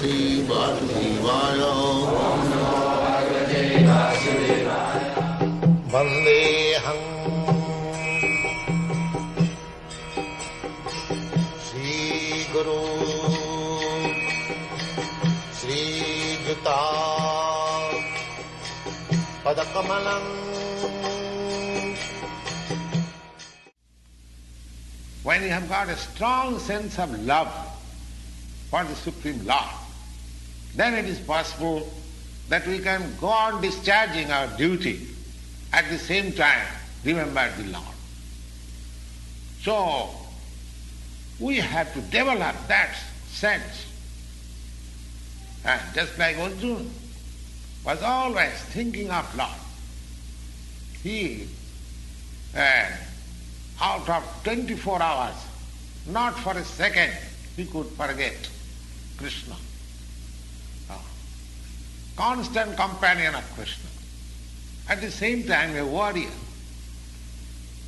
Bhagavate Vasudevaya. Vandeham Sri Guru Sri Juta Padakamalam. When you have got a strong sense of love for the Supreme Lord, then it is possible that we can go on discharging our duty, at the same time remember the Lord. So, we have to develop that sense. And just like Arjuna was always thinking of Lord. He, out of 24 hours, not for a second, he could forget Krishna. Constant companion of Krishna. At the same time, a warrior.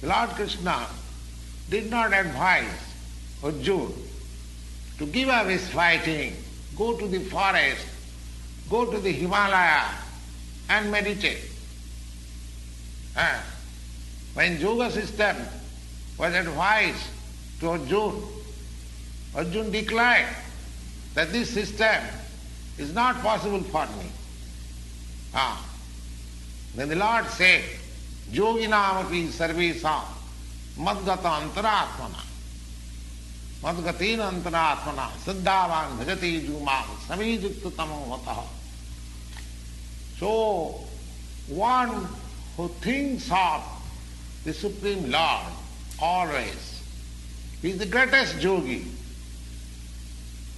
Lord Krishna did not advise Arjuna to give up his fighting, go to the forest, go to the Himalaya and meditate. When yoga system was advised to Arjuna, Arjuna declared that this system is not possible for me. Then the Lord said, Yoginamapi sarvesam madgata antaratmana madgatina antaratmana siddhavan bhajati jumam samijuktatamo vataha. So, one who thinks of the Supreme Lord always, he is the greatest yogi.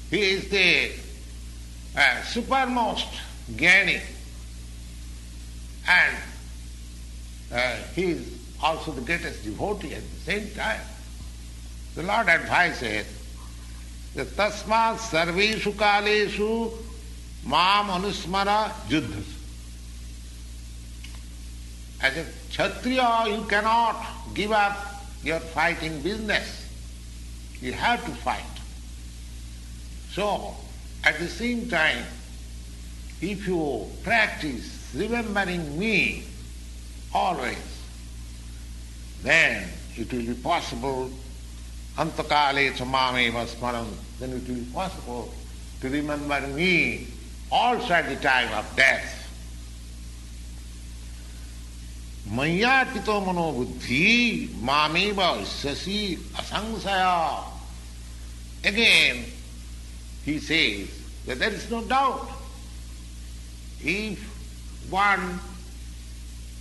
He is the supermost jnani, and he is also the greatest devotee at the same time. The Lord advises that tasmat sarveshu kaleshu mam anusmara juddhasu. As a Kshatriya, you cannot give up your fighting business. You have to fight. So, at the same time, if you practice remembering me always, then it will be possible, antakale chamameva smaram, then it will be possible to remember me also at the time of death. Mayatito mano buddhi mameva sasi asangsaya. Again, he says that there is no doubt. If one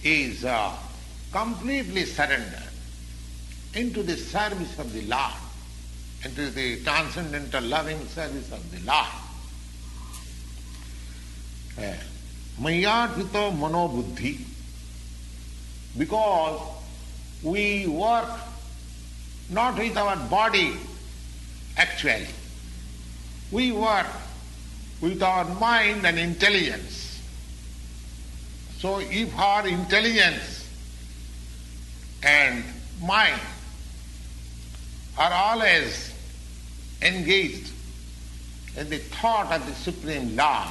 is completely surrendered into the service of the Lord, into the transcendental loving service of the Lord, mayatito mano buddhi, because we work not with our body actually. We work with our mind and intelligence. So if our intelligence and mind are always engaged in the thought of the Supreme Lord,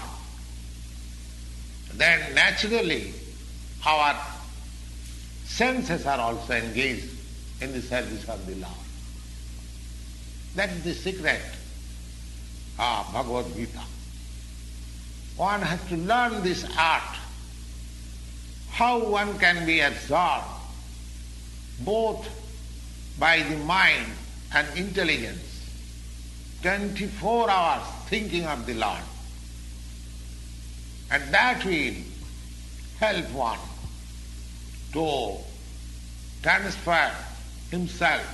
then naturally our senses are also engaged in the service of the Lord. That is the secret of Bhagavad-gita. One has to learn this art, how one can be absorbed both by the mind and intelligence, 24 hours thinking of the Lord. And that will help one to transfer himself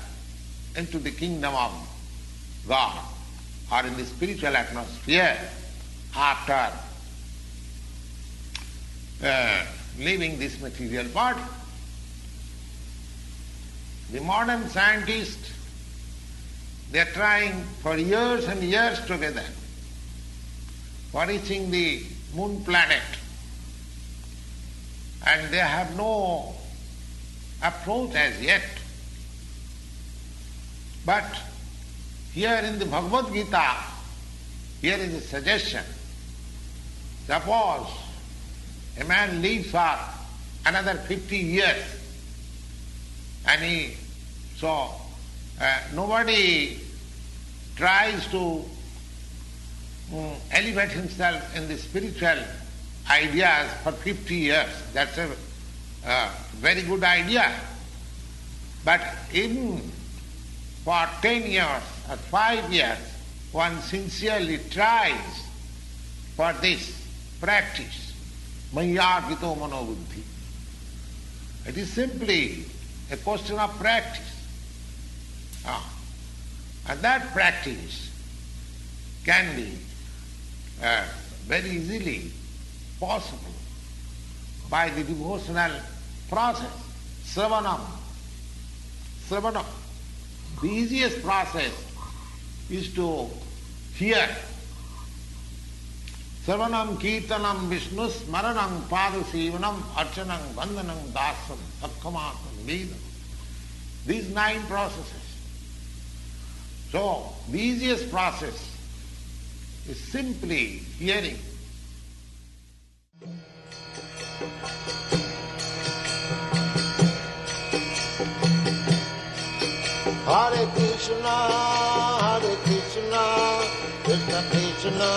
into the kingdom of God or in the spiritual atmosphere after leaving this material body. The modern scientists, they are trying for years and years together for reaching the moon planet, and they have no approach as yet. But here in the Bhagavad-gita, Here is a suggestion. Suppose a man lives for another 50 years and nobody tries to elevate himself in the spiritual ideas for 50 years. That's a very good idea. But even for 10 years or 5 years, one sincerely tries for this practice. Mayargito manobuddhi. It is simply a question of practice. And that practice can be very easily possible by the devotional process. Sravanam. The easiest process is to hear. Sravanam, Kirtanam, Vishnu, Smaranam, Padasivanam, Archanam, Vandanam, Dasam, Sakkamatam, Vedam. These 9 processes. So, the easiest process is simply hearing. Hare Krishna, Krishna Krishna,